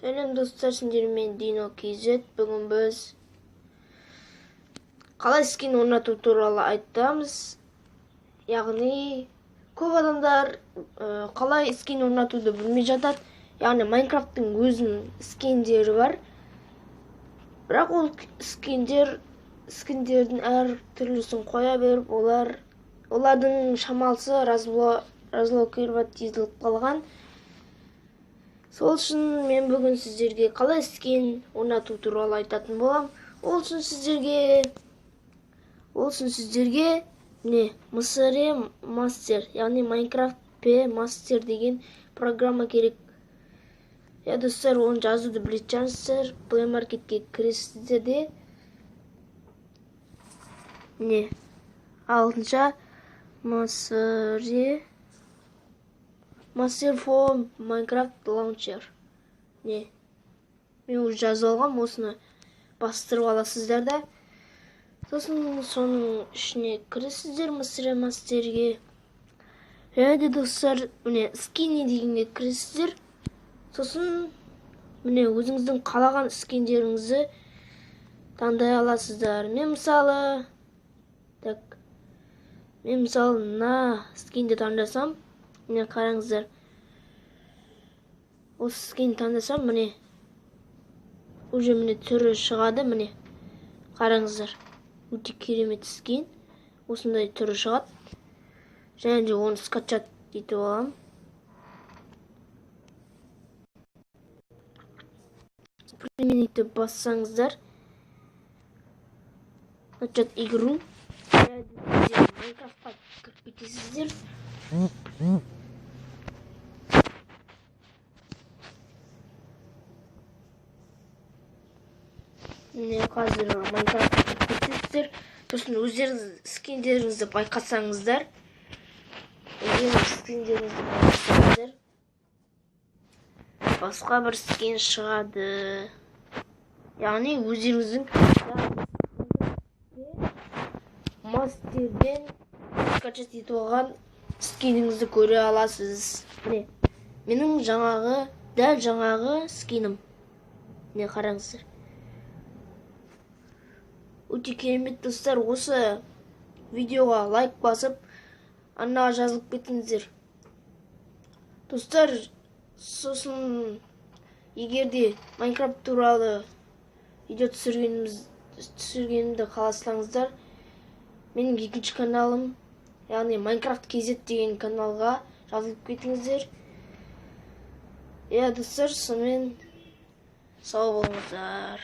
Selam dostlar, sindirimin Dino KZ. Bugün biz қалай skin орнату туралы айтамыз. Яғни көп адамдар қалай skin орнатуды білмей жатады. Яғни Майнкрафттың өзінің скиндері бар. Бірақ ол скиндердің әр түрлісін қоя беріп, олардың шамалысы разблокировать етіліп қалған. Сол үшін мен бүгін сіздерге қалай скин орнату туралы айтатын болам. Ол үшін сіздерге Msr Master, яғни Minecraft P Master деген программа керек. Достар, оны жазуды білетін шығарсыздар. Play Marketке кіресіздер де алтынша Master for Minecraft Launcher. Мен уже жазып алғам, осыны бастырып аласыздар да. Сосын соның ішіне кіресіздер Msr Masterге. Және достар, скини дегенге кіресіздер. Сосын өзіңіздің қалаған скиндеріңізді таңдай аласыздар. Мен мысалы мына скинді таңдасам, қараңыздар. Осы скин таңдасам, уже түрі шығады, қараңыздар. Өте керемет скин. Осындай түрі шығады. Және де оны скачат етіп алам. Применить бассаңыздар, начать игру. Майнкрафтқа кіріп кетесіздер. Қазір Майнкрафтқа кіріп кетесіздер. Сосын өздеріңіз скиндеріңізді байқасаңыздар, басқа бір скин шығады. Яғни өздеріңіздің мастерден скачат етіп алған скиніңізді көре аласыз. Менің дәл жаңағы скинім. Қараңыздар. Өте керемет достар, осы видеоға лайк басып, аннаға жазылып кетіңіздер. Достар, сосын егерде Майнкрафт туралы видео түсіргенімді қаласаңыздар, менің екінші каналым, яғни Minecraft KZ деген каналға жазылып кетіңіздер. Достар, сонымен сау болыңыздар.